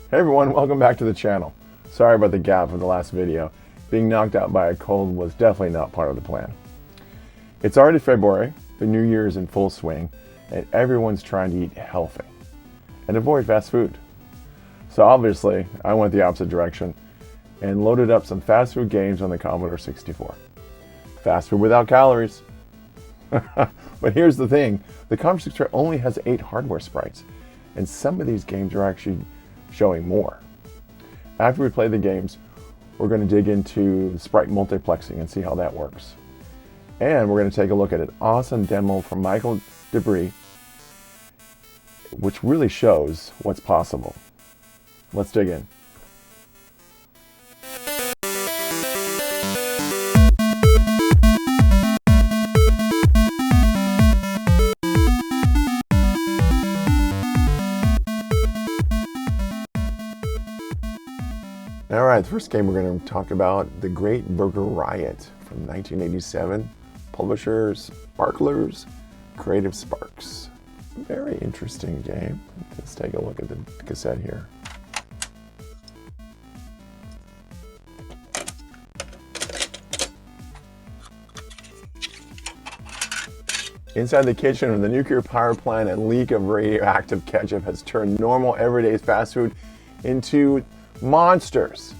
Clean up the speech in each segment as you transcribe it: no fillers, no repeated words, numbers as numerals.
Hey everyone, welcome back to the channel. Sorry about the gap of the last video. Being knocked out by a cold was definitely not part of the plan. It's already February, the new year is in full swing, and everyone's trying to eat healthy and avoid fast food. So obviously, I went the opposite direction and loaded up some fast food games on the Commodore 64. Fast food without calories. But here's the thing, the Commodore 64 only has 8 hardware sprites, and some of these games are actually showing more. After we play the games, we're going to dig into Sprite Multiplexing and see how that works. And we're going to take a look at an awesome demo from Michel De Bree, which really shows what's possible. Let's dig in. All right, the first game we're going to talk about, The Great Burger Riot from 1987. Publishers, Sparklers, Creative Sparks. Very interesting game. Let's take a look at the cassette here. Inside the kitchen of the nuclear power plant, a leak of radioactive ketchup has turned normal everyday fast food into monsters.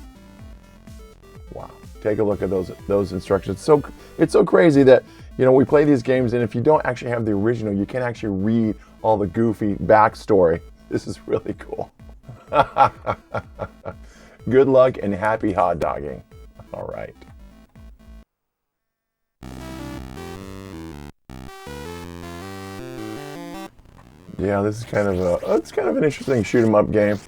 Wow, take a look at those instructions. So it's so crazy that, you know, we play these games, and if you don't actually have the original, you can actually read all the goofy backstory. This is really cool. Good luck and happy hot dogging. All right. Yeah, this is kind of an interesting shoot 'em up game.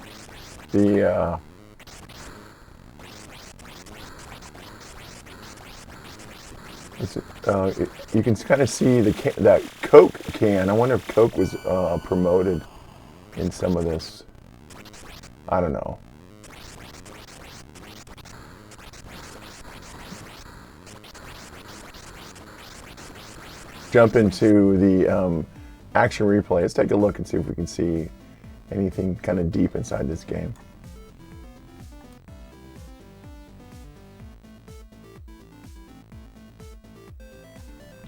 You can kind of see that Coke can. I wonder if Coke was promoted in some of this. I don't know. Jump into the action replay. Let's take a look and see if we can see anything kind of deep inside this game.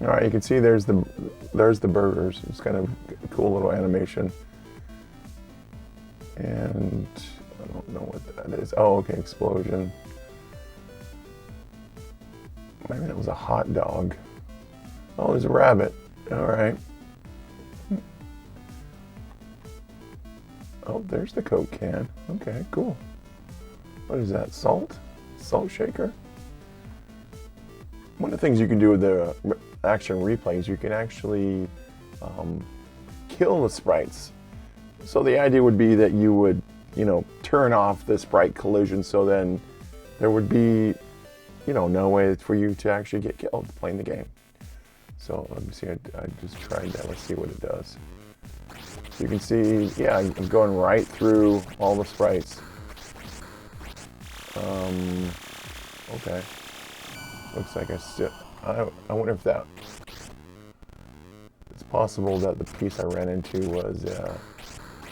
All right, you can see there's the burgers. It's kind of a cool little animation. And I don't know what that is. Oh, okay, explosion. Maybe that was a hot dog. Oh, there's a rabbit. All right. Oh, there's the Coke can. Okay, cool. What is that? Salt? Salt shaker? One of the things you can do with the action replays, you can actually kill the sprites. So the idea would be that you would, you know, turn off the sprite collision, so then there would be, you know, no way for you to actually get killed playing the game. So let me see, I just tried that. Let's see what it does. So you can see, yeah, I'm going right through all the sprites. Okay. Looks like I wonder if that, it's possible that the piece I ran into was a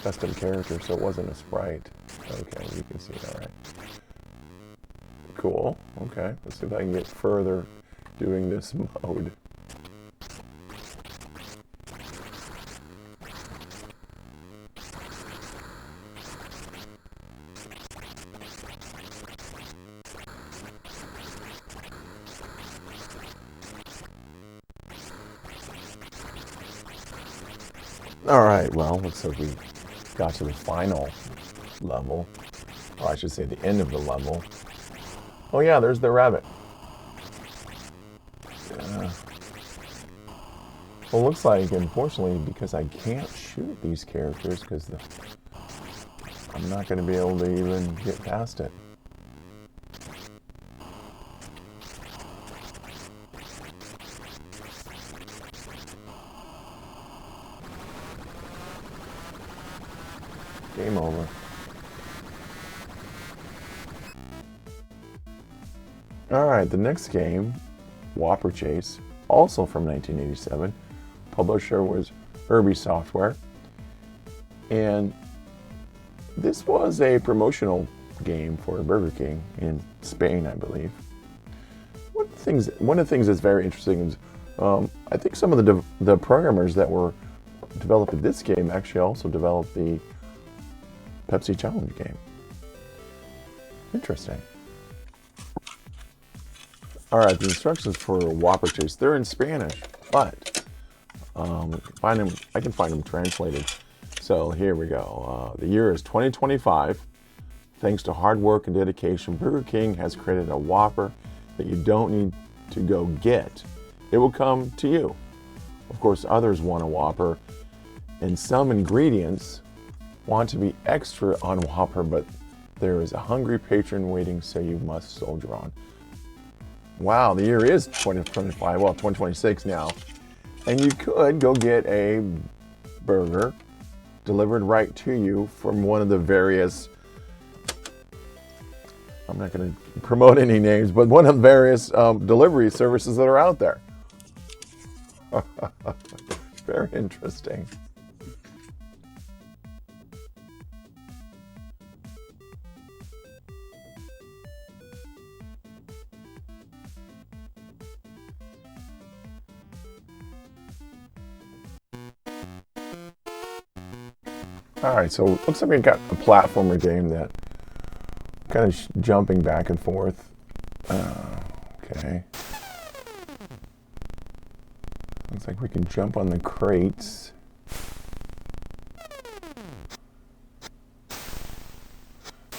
custom character, so it wasn't a sprite. Okay, you can see, all right. Cool, okay. Let's see if I can get further doing this mode. All right, well, looks like we got to the final level. Or I should say the end of the level. Oh yeah, there's the rabbit. Well, looks like, unfortunately, because I can't shoot these characters, because I'm not going to be able to even get past it. Game over. Alright, the next game, Whopper Chase, also from 1987. Publisher was Herbie Software. And This was a promotional game for Burger King in Spain, I believe. One of the things that's very interesting is I think some of the programmers that were developing this game actually also developed the Pepsi Challenge game. Interesting. All right, the instructions for Whopper Chase, they're in Spanish, but I can find them translated. So here we go. The year is 2025. Thanks to hard work and dedication, Burger King has created a Whopper that you don't need to go get. It will come to you. Of course, others want a Whopper, and some ingredients want to be extra on Whopper, but there is a hungry patron waiting, so you must soldier on. Wow, the year is 2025, well, 2026 now. And you could go get a burger delivered right to you from one of the various, I'm not going to promote any names, but one of the various delivery services that are out there. Very interesting. All right, so it looks like we've got a platformer game that kind of jumping back and forth. Okay. Looks like we can jump on the crates.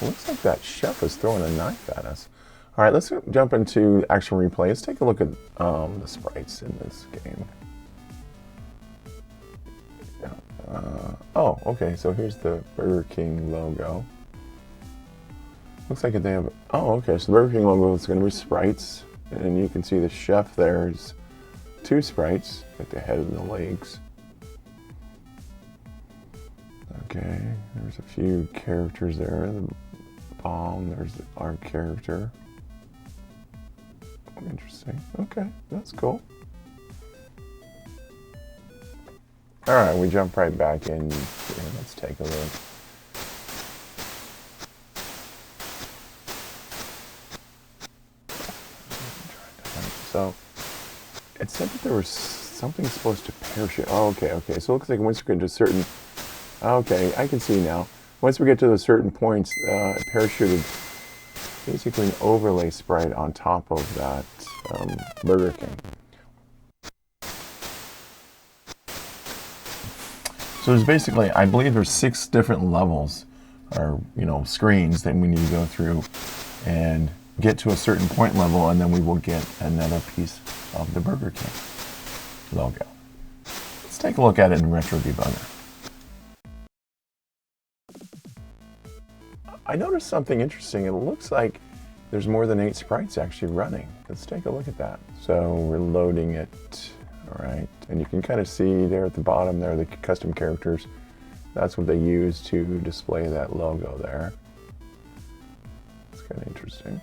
Looks like that chef is throwing a knife at us. All right, let's jump into action replay. Let's take a look at the sprites in this game. Oh, okay, so here's the Burger King logo. Looks like they have, oh, okay, so the Burger King logo is going to be sprites. And you can see the chef there's two sprites, like the head and the legs. Okay, there's a few characters there. The bomb, there's our character. Interesting. Okay, that's cool. All right, we jump right back in. Let's take a look. So it said that there was something supposed to parachute. Oh, okay. So it looks like once we get to certain, okay, I can see now. Once we get to the certain points, it parachuted basically an overlay sprite on top of that Burger King. So there's basically, I believe there's 6 different levels, or screens that we need to go through and get to a certain point level, and then we will get another piece of the Burger King logo. Let's take a look at it in Retro Debugger. I noticed something interesting. It looks like there's more than 8 sprites actually running. Let's take a look at that. So we're loading it. All right, and you can kind of see there at the bottom there the custom characters. That's what they use to display that logo there. It's kind of interesting.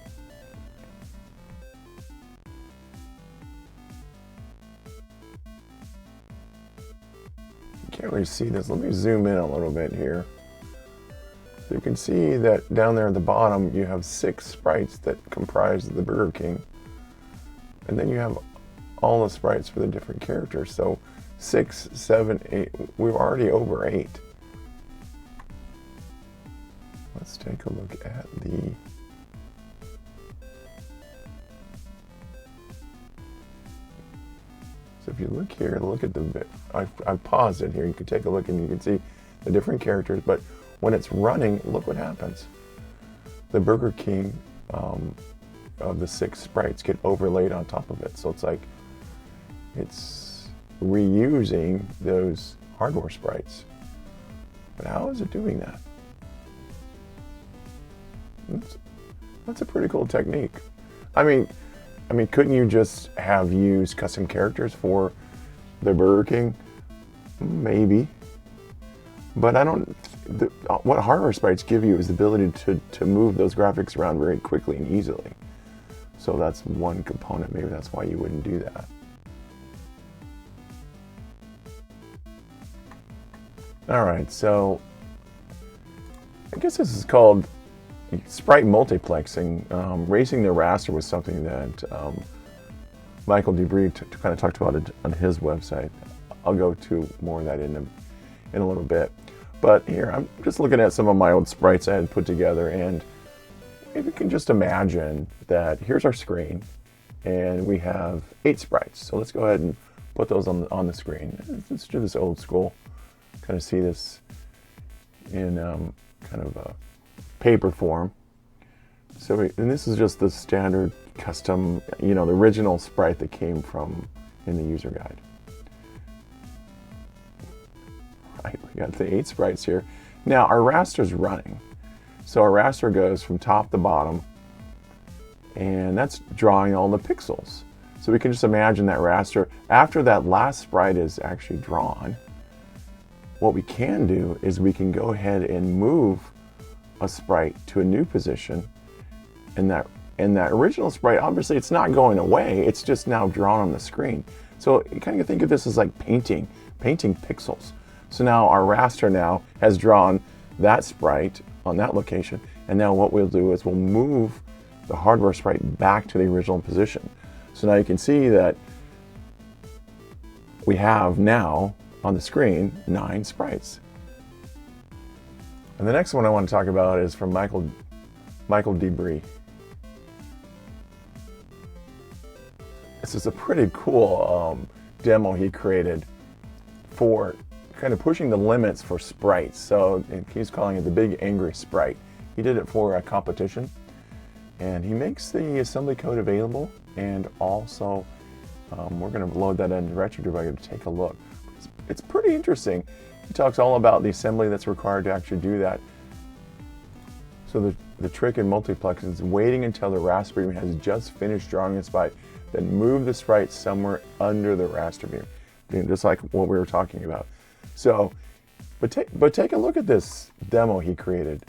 You can't really see this. Let me zoom in a little bit here. So you can see that down there at the bottom you have 6 sprites that comprise the Burger King, and then you have all the sprites for the different characters. So 6, 7, 8, we're already over 8. Let's take a look at the so if you look here, look at the I've paused it here. You can take a look and you can see the different characters, but when it's running, look what happens. The Burger King of the 6 sprites get overlaid on top of it. So it's like it's reusing those hardware sprites. But how is it doing that? That's a pretty cool technique. I mean, couldn't you just have used custom characters for the Burger King? Maybe. But I don't. What hardware sprites give you is the ability to move those graphics around very quickly and easily. So that's one component. Maybe that's why you wouldn't do that. All right, so I guess this is called Sprite Multiplexing. Racing the raster was something that Michel De Bree kind of talked about it on his website. I'll go to more of that in a little bit. But here, I'm just looking at some of my old sprites I had put together, and if you can just imagine that here's our screen, and we have 8 sprites. So let's go ahead and put those on the screen. Let's do this old school, kind of see this in kind of a paper form. So, and this is just the standard custom, the original sprite that came from in the user guide. Right, we got the 8 sprites here. Now our raster's running. So our raster goes from top to bottom, and that's drawing all the pixels. So we can just imagine that raster, after that last sprite is actually drawn, what we can do is we can go ahead and move a sprite to a new position, and that original sprite, obviously it's not going away, it's just now drawn on the screen. So you kind of think of this as like painting pixels. So now our raster now has drawn that sprite on that location, and now what we'll do is we'll move the hardware sprite back to the original position. So now you can see that we have now on the screen 9 sprites. And the next one I want to talk about is from Michel De Bree. This is a pretty cool demo he created for kind of pushing the limits for sprites. So he's calling it the Big Angry Sprite. He did it for a competition, and he makes the assembly code available, and also we're going to load that into Retro Debugger to take a look. It's pretty interesting. He talks all about the assembly that's required to actually do that. So the trick in multiplexing is waiting until the raster beam has just finished drawing a sprite, then move the sprite somewhere under the raster beam, just like what we were talking about. So, but take a look at this demo he created.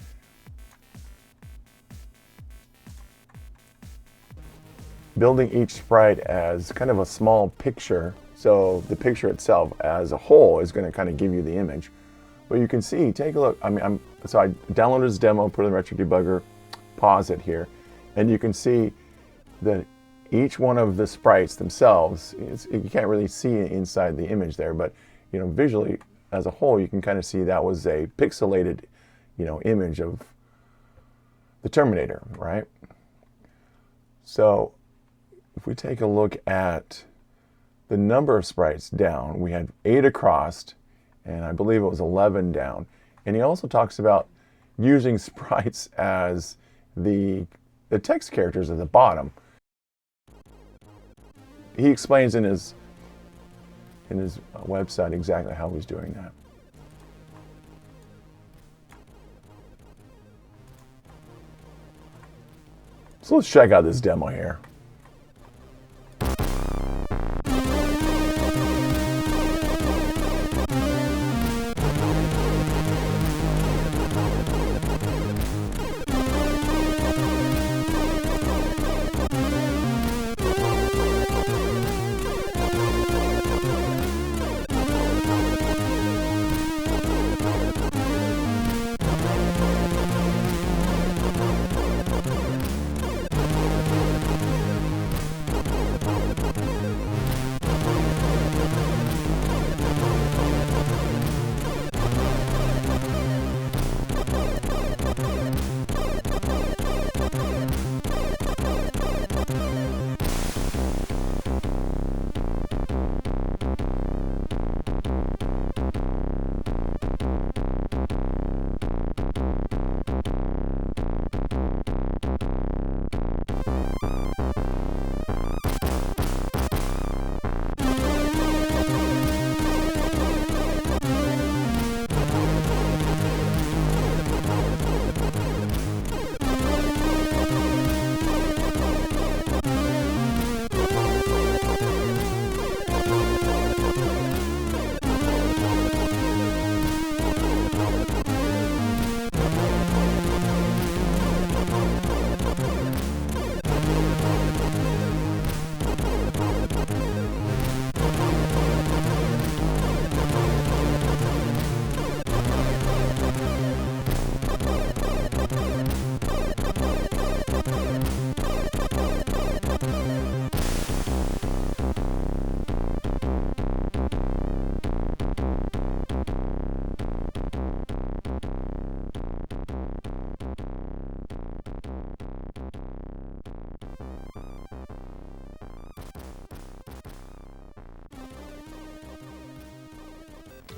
Building each sprite as kind of a small picture, so the picture itself as a whole is going to kind of give you the image. But you can see, take a look. So I downloaded this demo, put it in Retro Debugger, pause it here, and you can see that each one of the sprites themselves, you can't really see inside the image there, but visually as a whole, you can kind of see that was a pixelated, image of the Terminator, right? So if we take a look at the number of sprites down, we had 8 across, and I believe it was 11 down. And he also talks about using sprites as the text characters at the bottom. He explains in his website exactly how he's doing that. So let's check out this demo here.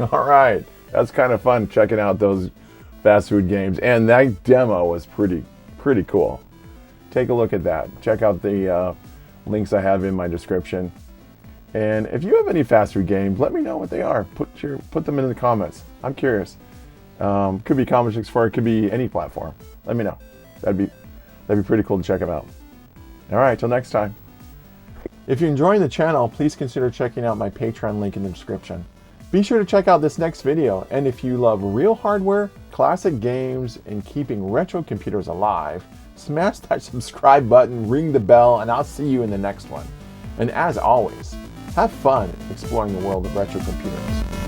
All right, that's kind of fun checking out those fast food games, and that demo was pretty cool. Take a look at that. Check out the links I have in my description. And if you have any fast food games, let me know what they are. Put them in the comments. I'm curious. Could be Commodore 64, it could be any platform. Let me know. That'd be pretty cool to check them out. All right, till next time. If you're enjoying the channel, please consider checking out my Patreon link in the description. Be sure to check out this next video, and if you love real hardware, classic games, and keeping retro computers alive, smash that subscribe button, ring the bell, and I'll see you in the next one. And as always, have fun exploring the world of retro computers.